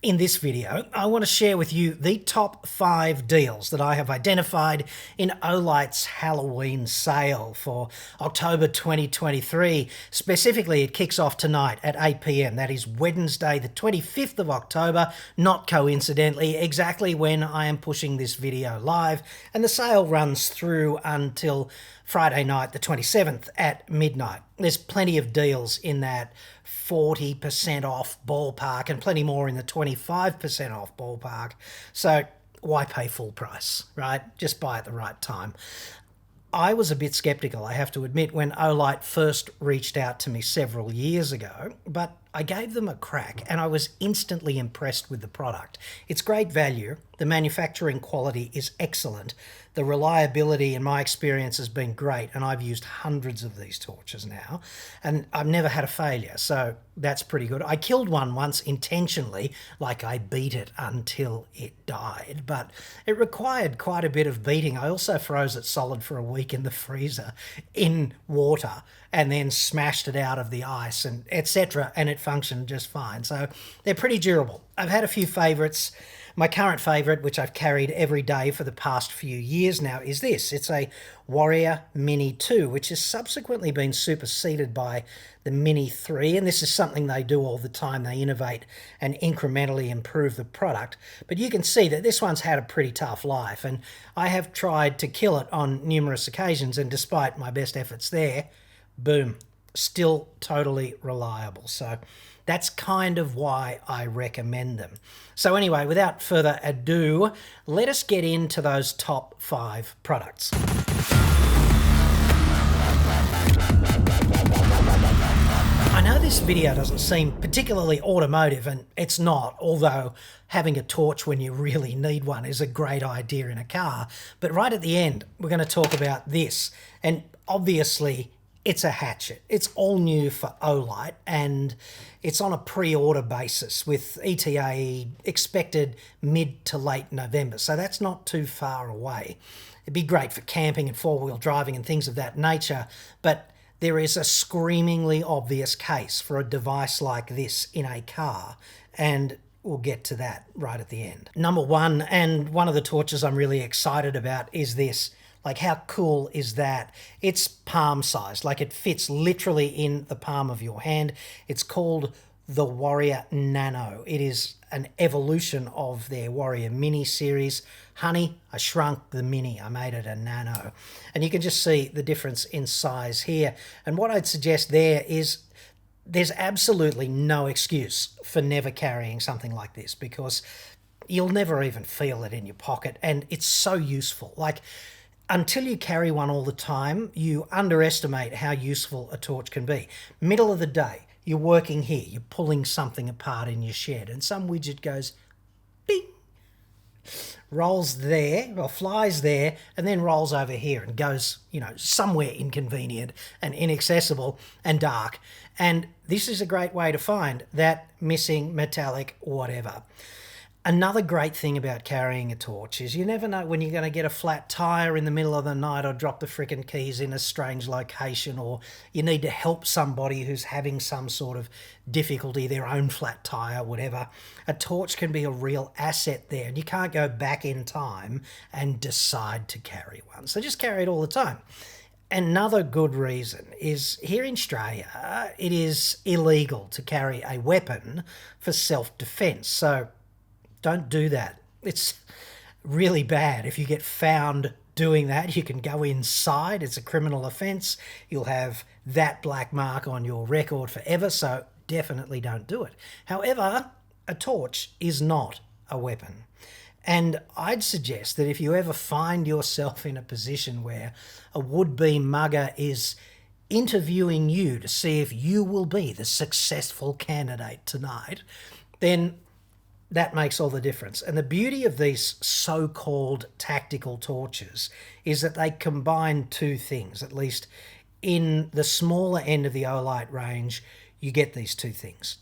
In this video, I want to share with you the top 5 deals that I have identified in Olight's Halloween sale for October 2023. Specifically, it kicks off tonight at 8 p.m. That is Wednesday, the 25th of October, not coincidentally, exactly when I am pushing this video live. And the sale runs through until Friday night, the 27th at midnight. There's plenty of deals in that 40% off ballpark and plenty more in the 25% off ballpark. So why pay full price, right? Just buy at the right time. I was a bit skeptical, I have to admit, when Olight first reached out to me several years ago, but I gave them a crack and I was instantly impressed with the product. It's great value, the manufacturing quality is excellent, the reliability in my experience has been great, and I've used hundreds of these torches now and I've never had a failure, so that's pretty good. I killed one once intentionally, like I beat it until it died, but it required quite a bit of beating. I also froze it solid for a week in the freezer in water and then smashed it out of the ice and etc., and it functioned just fine. So they're pretty durable. I've had a few favorites. My current favourite, which I've carried every day for the past few years now, is this. It's a Warrior Mini 2, which has subsequently been superseded by the Mini 3, and this is something they do all the time. They innovate and incrementally improve the product. But you can see that this one's had a pretty tough life, and I have tried to kill it on numerous occasions, and despite my best efforts there, boom, still totally reliable. So that's kind of why I recommend them. So anyway, without further ado, let us get into those top 5 products. I know this video doesn't seem particularly automotive, and it's not, although having a torch when you really need one is a great idea in a car. But right at the end, we're going to talk about this, and obviously it's a hatchet. It's all new for Olight, and it's on a pre-order basis with ETA expected mid to late November. So that's not too far away. It'd be great for camping and four-wheel driving and things of that nature, but there is a screamingly obvious case for a device like this in a car, and we'll get to that right at the end. Number 1, and one of the torches I'm really excited about, is this. Like, how cool is that? It's palm sized, like it fits literally in the palm of your hand. It's called the Warrior Nano. It is an evolution of their Warrior Mini series. Honey, I shrunk the Mini, I made it a Nano. And you can just see the difference in size here. And what I'd suggest there is there's absolutely no excuse for never carrying something like this, because you'll never even feel it in your pocket, and it's so useful. Like, until you carry one all the time, you underestimate how useful a torch can be. Middle of the day, you're working here, you're pulling something apart in your shed, and some widget goes bing, rolls there, or flies there, and then rolls over here and goes, somewhere inconvenient and inaccessible and dark. And this is a great way to find that missing metallic whatever. Another great thing about carrying a torch is you never know when you're going to get a flat tire in the middle of the night, or drop the frickin' keys in a strange location, or you need to help somebody who's having some sort of difficulty, their own flat tire, whatever. A torch can be a real asset there, and you can't go back in time and decide to carry one. So just carry it all the time. Another good reason is here in Australia, it is illegal to carry a weapon for self-defense. So don't do that. It's really bad. If you get found doing that, you can go inside. It's a criminal offence. You'll have that black mark on your record forever, so definitely don't do it. However, a torch is not a weapon. And I'd suggest that if you ever find yourself in a position where a would-be mugger is interviewing you to see if you will be the successful candidate tonight, then that makes all the difference. And the beauty of these so-called tactical torches is that they combine 2 things. At least in the smaller end of the Olight range, you get these 2 things.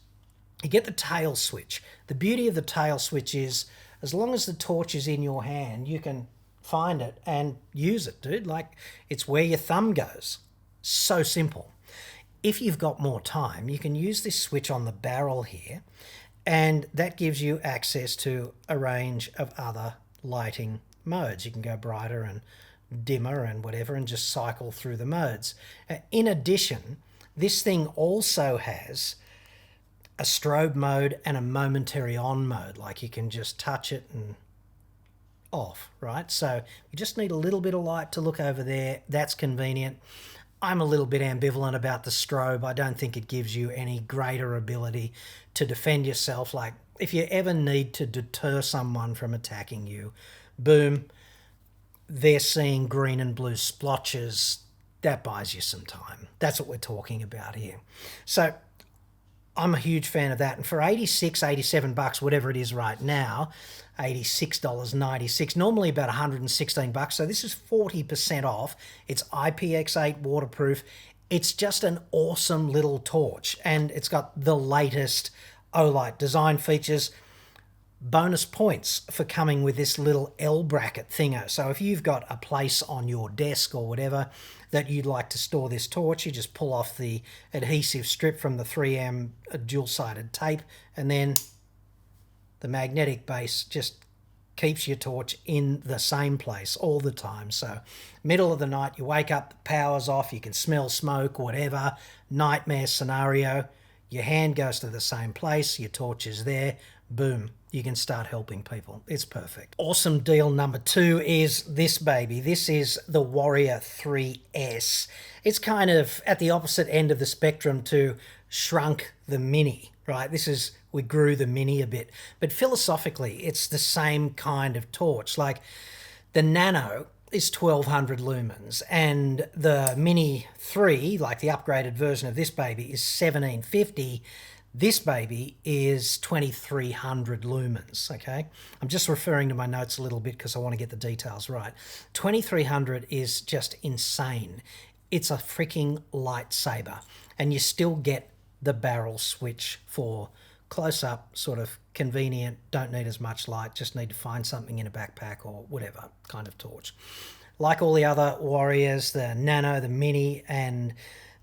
You get the tail switch. The beauty of the tail switch is, as long as the torch is in your hand, you can find it and use it, dude. Like, it's where your thumb goes. So simple. If you've got more time, you can use this switch on the barrel here, And that gives you access to a range of other lighting modes. You can go brighter and dimmer and whatever and just cycle through the modes. In addition, this thing also has a strobe mode and a momentary on mode. Like you can just touch it and off, right? So you just need a little bit of light to look over there. That's convenient. I'm a little bit ambivalent about the strobe. I don't think it gives you any greater ability to defend yourself. Like if you ever need to deter someone from attacking you, boom, they're seeing green and blue splotches. That buys you some time. That's what we're talking about here. So I'm a huge fan of that. And for 86, 87 bucks, whatever it is right now, $86.96, normally about 116 bucks. So this is 40% off. It's IPX8 waterproof. It's just an awesome little torch. And it's got the latest Olight design features. Bonus points for coming with this little L bracket thingo. So if you've got a place on your desk or whatever that you'd like to store this torch, you just pull off the adhesive strip from the 3M dual-sided tape, and then the magnetic base just keeps your torch in the same place all the time. So middle of the night, you wake up, the power's off, you can smell smoke, whatever, nightmare scenario, your hand goes to the same place, your torch is there, boom, you can start helping people. It's perfect. Awesome deal number 2 is this baby. This is the Warrior 3S. It's kind of at the opposite end of the spectrum to shrunk the Mini, right? We grew the Mini a bit, but philosophically, it's the same kind of torch. Like the Nano is 1200 lumens and the Mini 3, like the upgraded version of this baby, is 1750. This baby is 2300 lumens, okay? I'm just referring to my notes a little bit because I want to get the details right. 2300 is just insane. It's a freaking lightsaber, and you still get the barrel switch for close-up, sort of convenient, don't need as much light, just need to find something in a backpack or whatever kind of torch. Like all the other Warriors, the Nano, the Mini, and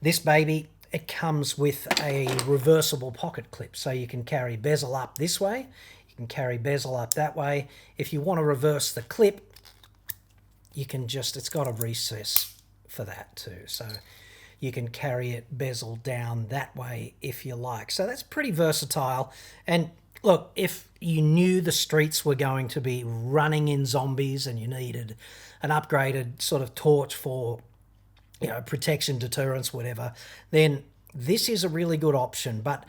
this baby, it comes with a reversible pocket clip. So you can carry bezel up this way, you can carry bezel up that way. If you want to reverse the clip, you can just, it's got a recess for that too. So you can carry it bezel down that way if you like. So that's pretty versatile. And look, if you knew the streets were going to be running in zombies and you needed an upgraded sort of torch for, you know, protection, deterrence, whatever, then this is a really good option. But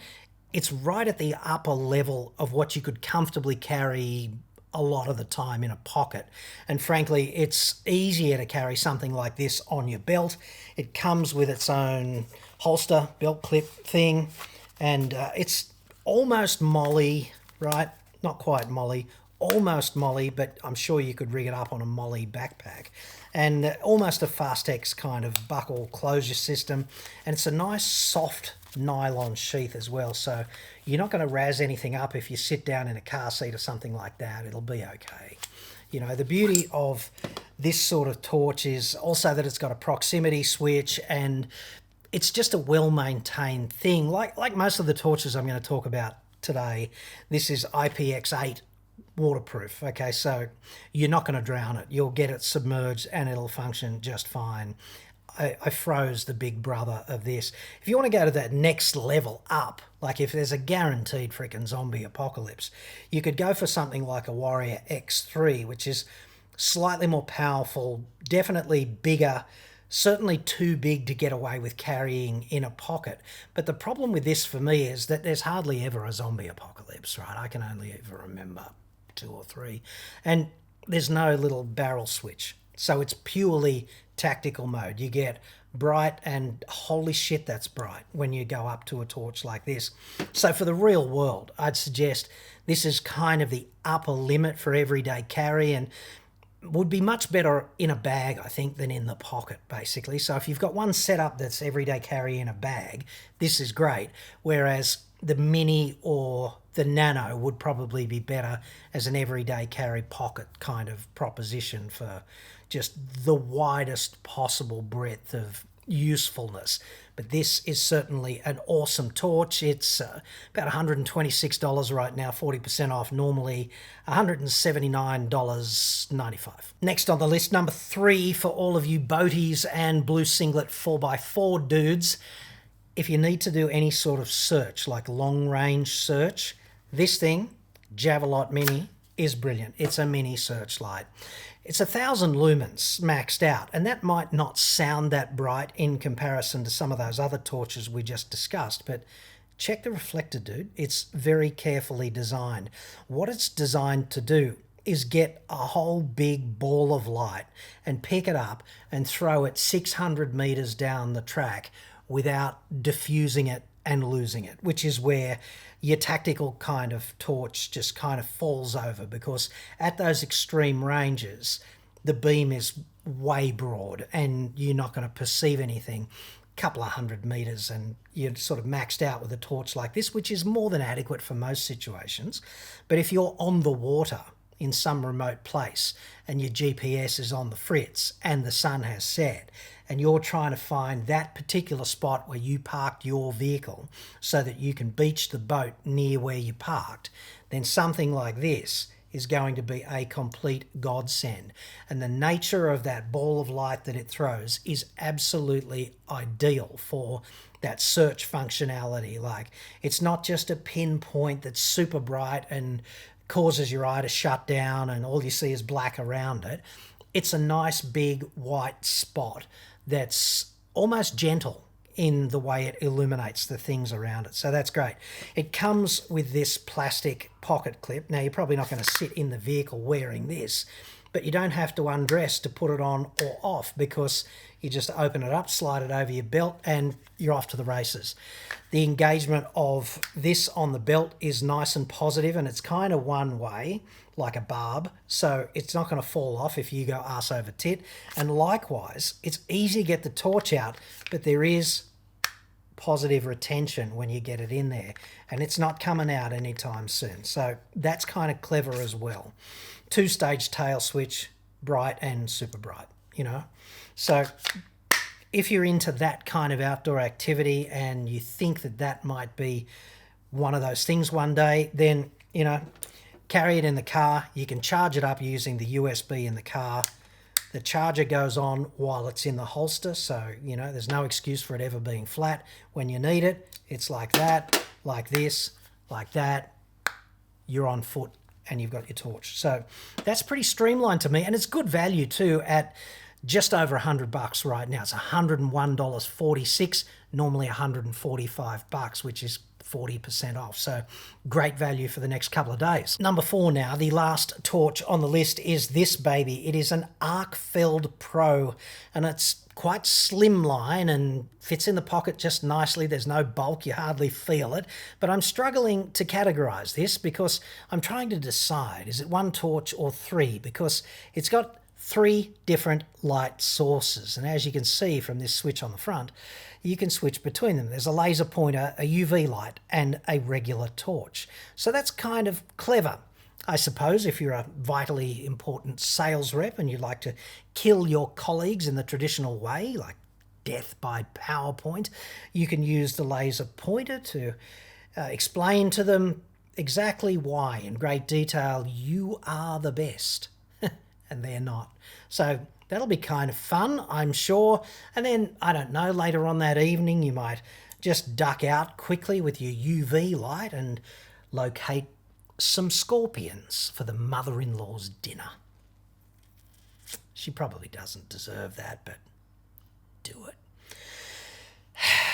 it's right at the upper level of what you could comfortably carry a lot of the time in a pocket. And frankly, it's easier to carry something like this on your belt. It comes with its own holster, belt clip thing, and it's almost Molly, right? Not quite Molly, almost Molly, but I'm sure you could rig it up on a Molly backpack. And almost a Fastex kind of buckle closure system. And it's a nice soft nylon sheath as well, so you're not going to razz anything up if you sit down in a car seat or something like that. It'll be okay. You know, the beauty of this sort of torch is also that it's got a proximity switch, and it's just a well-maintained thing. Like most of the torches I'm going to talk about today, this is IPX8 waterproof. Okay, so you're not going to drown it. You'll get it submerged and it'll function just fine. I froze the big brother of this. If you want to go to that next level up, like if there's a guaranteed freaking zombie apocalypse, you could go for something like a Warrior X3, which is slightly more powerful, definitely bigger, certainly too big to get away with carrying in a pocket. But the problem with this for me is that there's hardly ever a zombie apocalypse, right? I can only ever remember 2 or 3. And there's no little barrel switch. So it's purely tactical mode. You get bright, and holy shit, that's bright when you go up to a torch like this. So for the real world, I'd suggest this is kind of the upper limit for everyday carry, and would be much better in a bag, I think, than in the pocket, basically. So if you've got one setup that's everyday carry in a bag, this is great. Whereas the Mini or the Nano would probably be better as an everyday carry pocket kind of proposition for just the widest possible breadth of usefulness. But this is certainly an awesome torch. It's about $126 right now, 40% off, normally $179.95. Next on the list, number 3 for all of you boaties and blue singlet 4x4 dudes. If you need to do any sort of search, like long range search, this thing, Javelot Mini, is brilliant. It's a mini searchlight. It's 1,000 lumens maxed out, and that might not sound that bright in comparison to some of those other torches we just discussed, but check the reflector, dude. It's very carefully designed. What it's designed to do is get a whole big ball of light and pick it up and throw it 600 meters down the track without diffusing it and losing it, which is where your tactical kind of torch just kind of falls over, because at those extreme ranges, the beam is way broad and you're not going to perceive anything. Couple of 100 meters and you're sort of maxed out with a torch like this, which is more than adequate for most situations. But if you're on the water in some remote place and your GPS is on the fritz and the sun has set, and you're trying to find that particular spot where you parked your vehicle so that you can beach the boat near where you parked, then something like this is going to be a complete godsend. And the nature of that ball of light that it throws is absolutely ideal for that search functionality. Like, it's not just a pinpoint that's super bright and causes your eye to shut down and all you see is black around it. It's a nice big white spot that's almost gentle in the way it illuminates the things around it. So that's great. It comes with this plastic pocket clip. Now, you're probably not going to sit in the vehicle wearing this, but you don't have to undress to put it on or off, because you just open it up, slide it over your belt, and you're off to the races. The engagement of this on the belt is nice and positive, and it's kind of one way, like a barb, so it's not going to fall off if you go arse over tit. And likewise, it's easy to get the torch out, but there is positive retention when you get it in there, and it's not coming out anytime soon. So that's kind of clever as well. 2-stage tail switch, bright and super bright, you know. So if you're into that kind of outdoor activity and you think that that might be one of those things one day, then, you know, carry it in the car. You can charge it up using the USB in the car. The charger goes on while it's in the holster, so, you know, there's no excuse for it ever being flat. When you need it, it's like that, like this, like that. You're on foot and you've got your torch. So that's pretty streamlined to me, and it's good value too at just over $100 right now. It's $101.46, normally $145, which is 40% off. So great value for the next couple of days. Number 4 now, the last torch on the list is this baby. It is an Arcfeld Pro, and it's quite slimline and fits in the pocket just nicely. There's no bulk, you hardly feel it. But I'm struggling to categorize this because I'm trying to decide, is it one torch or 3? Because it's got 3 different light sources, and as you can see from this switch on the front, you can switch between them. There's a laser pointer, a UV light, and a regular torch. So that's kind of clever, I suppose, if you're a vitally important sales rep and you'd like to kill your colleagues in the traditional way, like death by PowerPoint. You can use the laser pointer to explain to them exactly why, in great detail, you are the best. And they're not. So that'll be kind of fun, I'm sure. And then, I don't know, later on that evening, you might just duck out quickly with your UV light and locate some scorpions for the mother-in-law's dinner. She probably doesn't deserve that, but do it.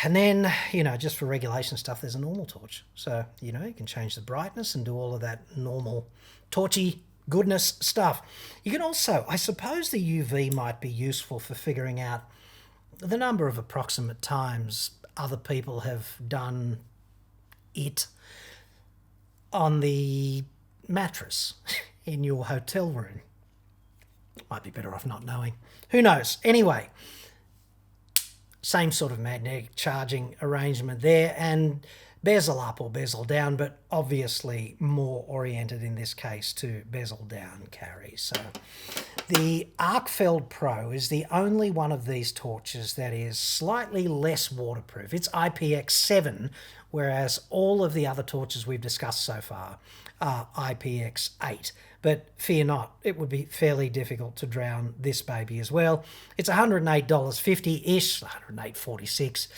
And then, you know, just for regulation stuff, there's a normal torch. So, you know, you can change the brightness and do all of that normal torchy goodness stuff. You can also, I suppose the UV might be useful for figuring out the number of approximate times other people have done it on the mattress in your hotel room. Might be better off not knowing. Who knows? Anyway, same sort of magnetic charging arrangement there, and bezel up or bezel down, but obviously more oriented in this case to bezel down carry. So the Arcfeld Pro is the only one of these torches that is slightly less waterproof. It's IPX7, whereas all of the other torches we've discussed so far are IPX8. But fear not, it would be fairly difficult to drown this baby as well. It's $108.50-ish, $108.46,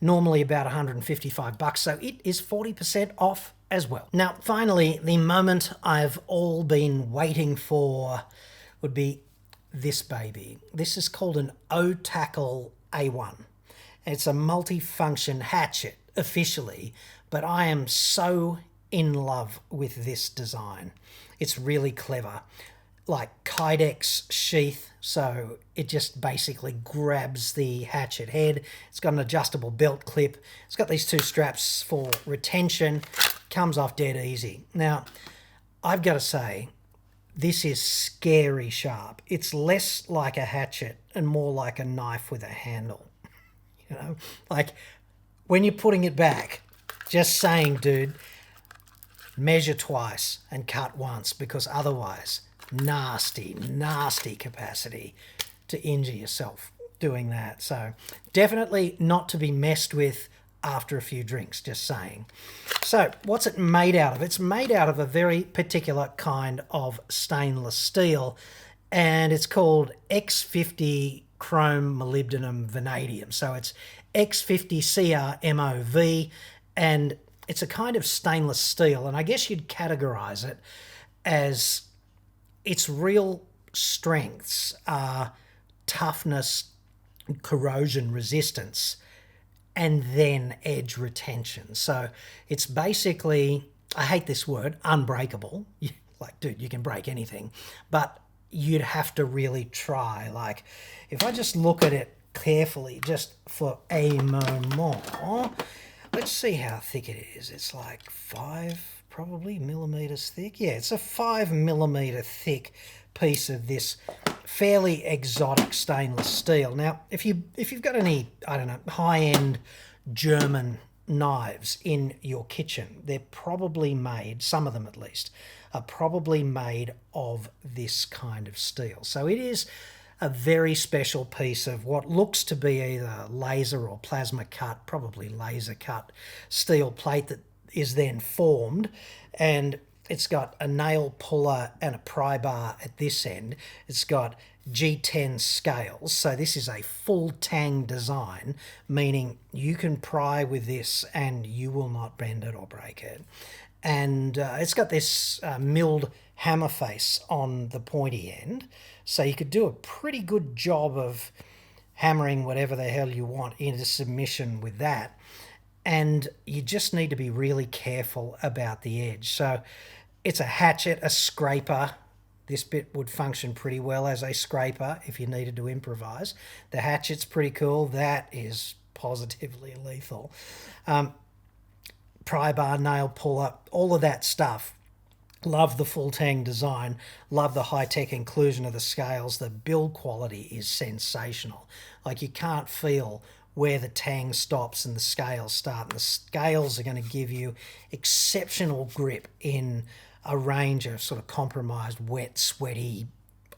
normally about $155, so it is 40% off as well. Now, finally, the moment I've all been waiting for would be this baby. This is called an O-Tackle A1. It's a multi-function hatchet officially, but I am so in love with this design. It's really clever. Like Kydex sheath, so it just basically grabs the hatchet head. It's got an adjustable belt clip. It's got these two straps for retention. Comes off dead easy. Now, I've got to say, this is scary sharp. It's less like a hatchet and more like a knife with a handle. You know, like when you're putting it back, just saying, dude, measure twice and cut once, because otherwise, nasty, nasty capacity to injure yourself doing that. So definitely not to be messed with after a few drinks, just saying. So what's it made out of? It's made out of a very particular kind of stainless steel, and it's called X50 chrome molybdenum vanadium. So it's X50 CRMOV, and it's a kind of stainless steel, and I guess you'd categorize it as its real strengths are toughness, corrosion resistance, and then edge retention. So it's basically, I hate this word, unbreakable. Like, dude, you can break anything, but you'd have to really try. Like, if I just look at it carefully, just for a moment, let's see how thick it is. It's like 5 probably millimeters thick. Yeah, it's a 5 millimeter thick piece of this fairly exotic stainless steel. Now, if you've got any, I don't know, high-end German knives in your kitchen, they're probably made, some of them at least, are probably made of this kind of steel. So it is a very special piece of what looks to be either laser or plasma cut, probably laser cut steel plate that is then formed, and it's got a nail puller and a pry bar at this end. It's got G10 scales, so this is a full tang design, meaning you can pry with this and you will not bend it or break it. And it's got this milled hammer face on the pointy end, so you could do a pretty good job of hammering whatever the hell you want into submission with that. And you just need to be really careful about the edge. So it's a hatchet, a scraper. This bit would function pretty well as a scraper if you needed to improvise. The hatchet's pretty cool. That is positively lethal. Pry bar, nail puller, all of that stuff. Love the full tang design. Love the high-tech inclusion of the scales. The build quality is sensational. Like, you can't feel where the tang stops and the scales start. And the scales are going to give you exceptional grip in a range of sort of compromised, wet, sweaty,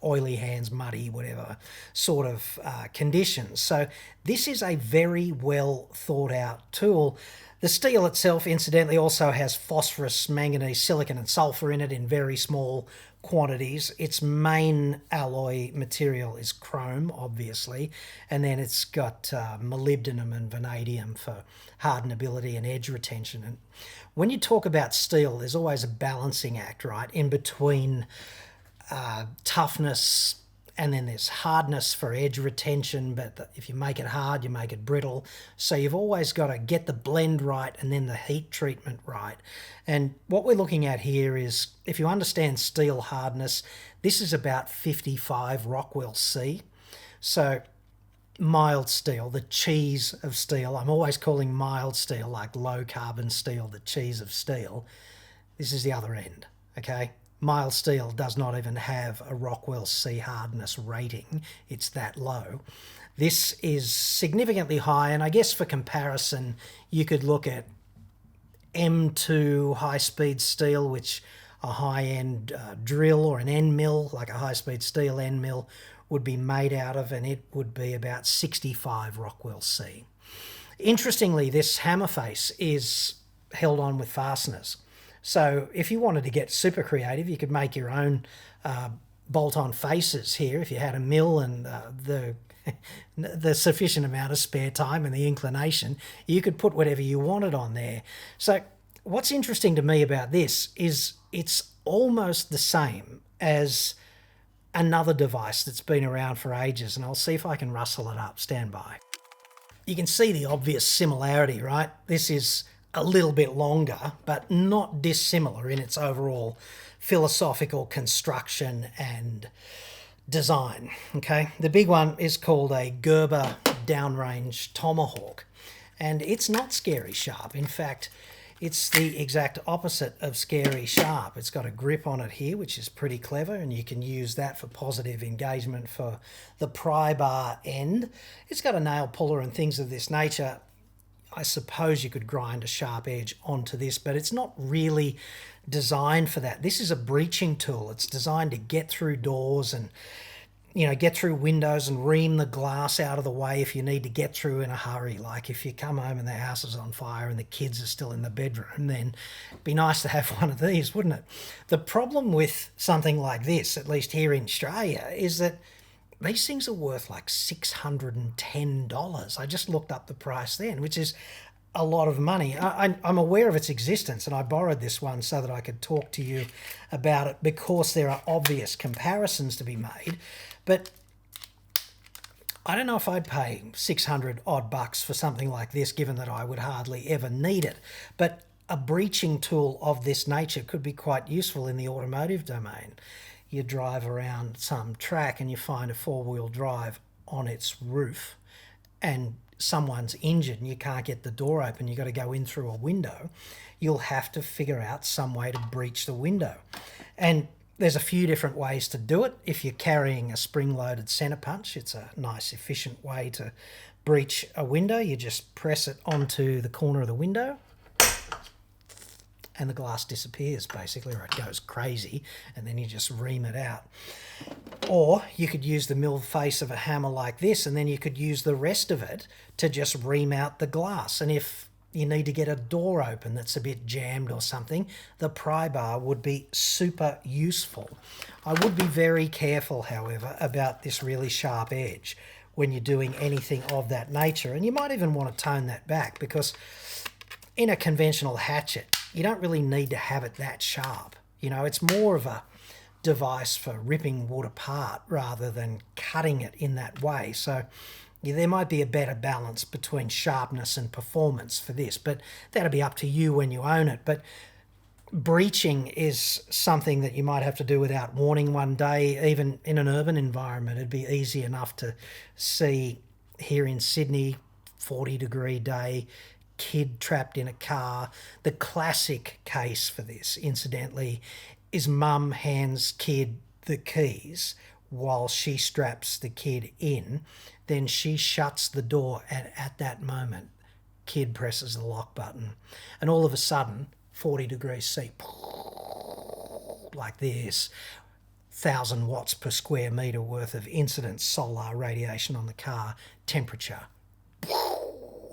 oily hands, muddy, whatever sort of conditions. So this is a very well thought out tool. The steel itself, incidentally, also has phosphorus, manganese, silicon, and sulfur in it in very small quantities. Its main alloy material is chrome, obviously, and then it's got molybdenum and vanadium for hardenability and edge retention. And when you talk about steel, there's always a balancing act, right, in between toughness and then there's hardness for edge retention, but if you make it hard, you make it brittle. So you've always got to get the blend right and then the heat treatment right. And what we're looking at here is, if you understand steel hardness, this is about 55 Rockwell C. So mild steel, the cheese of steel. I'm always calling mild steel, like low carbon steel, the cheese of steel. This is the other end, okay? Mild steel does not even have a Rockwell C hardness rating. It's that low. This is significantly high, and I guess for comparison, you could look at M2 high-speed steel, which a high-end drill or an end mill, like a high-speed steel end mill, would be made out of, and it would be about 65 Rockwell C. Interestingly, this hammer face is held on with fasteners. So if you wanted to get super creative, you could make your own bolt-on faces here if you had a mill and the sufficient amount of spare time and the inclination. You could put whatever you wanted on there. So what's interesting to me about this is it's almost the same as another device that's been around for ages, and I'll see if I can rustle it up. Stand by. You can see the obvious similarity, right? This is a little bit longer, but not dissimilar in its overall philosophical construction and design, okay? The big one is called a Gerber downrange tomahawk, and it's not scary sharp. In fact, it's the exact opposite of scary sharp. It's got a grip on it here, which is pretty clever, and you can use that for positive engagement for the pry bar end. It's got a nail puller and things of this nature. I suppose you could grind a sharp edge onto this, but it's not really designed for that. This is a breaching tool. It's designed to get through doors and, you know, get through windows and ream the glass out of the way if you need to get through in a hurry. Like if you come home and the house is on fire and the kids are still in the bedroom, then it'd be nice to have one of these, wouldn't it? The problem with something like this, at least here in Australia, is that these things are worth like $610. I just looked up the price then, which is a lot of money. I'm aware of its existence, and I borrowed this one so that I could talk to you about it because there are obvious comparisons to be made. But I don't know if I'd pay 600 odd bucks for something like this, given that I would hardly ever need it. But a breaching tool of this nature could be quite useful in the automotive domain. You drive around some track and you find a four-wheel drive on its roof and someone's injured and you can't get the door open, you've got to go in through a window. You'll have to figure out some way to breach the window. And there's a few different ways to do it. If you're carrying a spring-loaded center punch, it's a nice, efficient way to breach a window. You just press it onto the corner of the window and the glass disappears, basically, or it goes crazy, and then you just ream it out. Or you could use the mill face of a hammer like this, and then you could use the rest of it to just ream out the glass. And if you need to get a door open that's a bit jammed or something, the pry bar would be super useful. I would be very careful, however, about this really sharp edge when you're doing anything of that nature. And you might even want to tone that back, because in a conventional hatchet, you don't really need to have it that sharp. You know, it's more of a device for ripping wood apart rather than cutting it in that way. So yeah, there might be a better balance between sharpness and performance for this, but that'll be up to you when you own it. But breaching is something that you might have to do without warning one day. Even in an urban environment, it'd be easy enough to see here in Sydney, 40-degree day, kid trapped in a car. The classic case for this, incidentally, is mum hands kid the keys while she straps the kid in. Then she shuts the door, and at that moment, kid presses the lock button. And all of a sudden, 40 degrees C, like this, 1,000 watts per square metre worth of incident solar radiation on the car, temperature,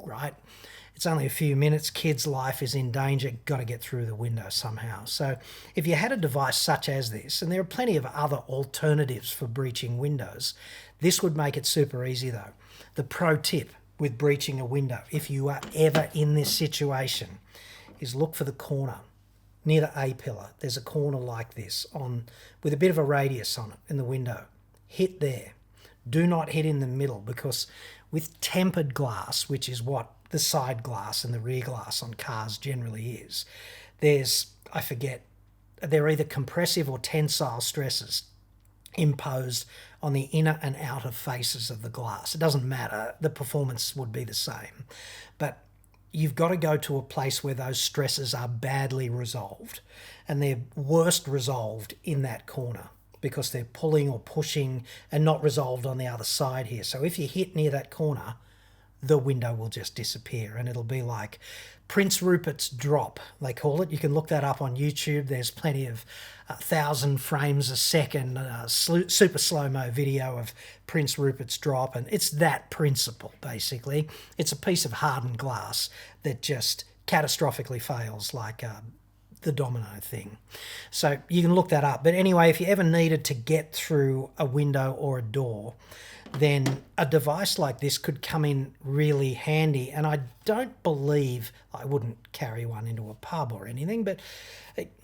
right? It's only a few minutes, kid's life is in danger, got to get through the window somehow. So if you had a device such as this, and there are plenty of other alternatives for breaching windows, this would make it super easy though. The pro tip with breaching a window, if you are ever in this situation, is look for the corner near the A-pillar. There's a corner like this with a bit of a radius on it in the window. Hit there. Do not hit in the middle, because with tempered glass, which is what the side glass and the rear glass on cars generally is, they're either compressive or tensile stresses imposed on the inner and outer faces of the glass. It doesn't matter, the performance would be the same. But you've got to go to a place where those stresses are badly resolved, and they're worst resolved in that corner because they're pulling or pushing and not resolved on the other side here. So if you hit near that corner, the window will just disappear, and it'll be like Prince Rupert's drop, they call it. You can look that up on YouTube. There's plenty of 1,000 frames a second super slow-mo video of Prince Rupert's drop, and it's that principle, basically. It's a piece of hardened glass that just catastrophically fails, like the domino thing. So you can look that up. But anyway, if you ever needed to get through a window or a door, then a device like this could come in really handy. And I don't believe, I wouldn't carry one into a pub or anything, but,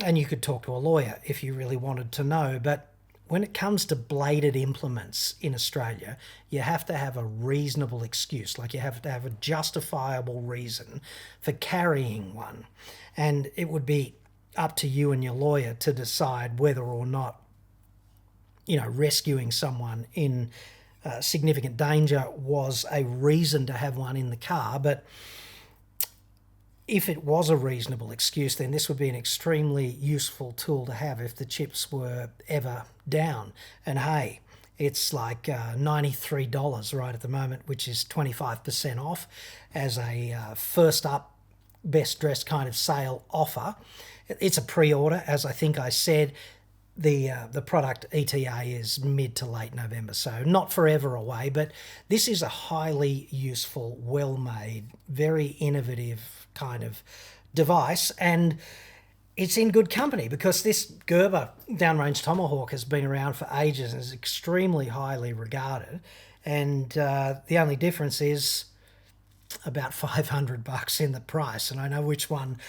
and you could talk to a lawyer if you really wanted to know, but when it comes to bladed implements in Australia, you have to have a reasonable excuse, like you have to have a justifiable reason for carrying one. And it would be up to you and your lawyer to decide whether or not, you know, rescuing someone in significant danger was a reason to have one in the car. But if it was a reasonable excuse, then this would be an extremely useful tool to have if the chips were ever down. And hey, it's like $93 right at the moment, which is 25% off as a first up, best dressed kind of sale offer. It's a pre-order, as I think I said. The product ETA is mid to late November, so not forever away, but this is a highly useful, well-made, very innovative kind of device, and it's in good company because this Gerber downrange Tomahawk has been around for ages and is extremely highly regarded, and the only difference is about $500 in the price, and I know which one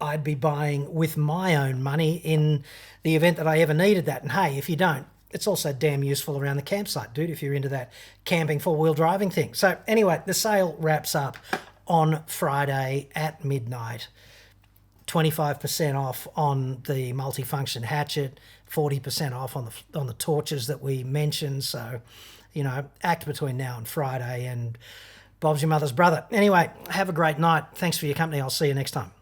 I'd be buying with my own money in the event that I ever needed that. And hey, if you don't, it's also damn useful around the campsite, dude, if you're into that camping four-wheel driving thing. So anyway, the sale wraps up on Friday at midnight. 25% off on the multifunction hatchet, 40% off on the torches that we mentioned. So, you know, act between now and Friday, and Bob's your mother's brother. Anyway, have a great night. Thanks for your company. I'll see you next time.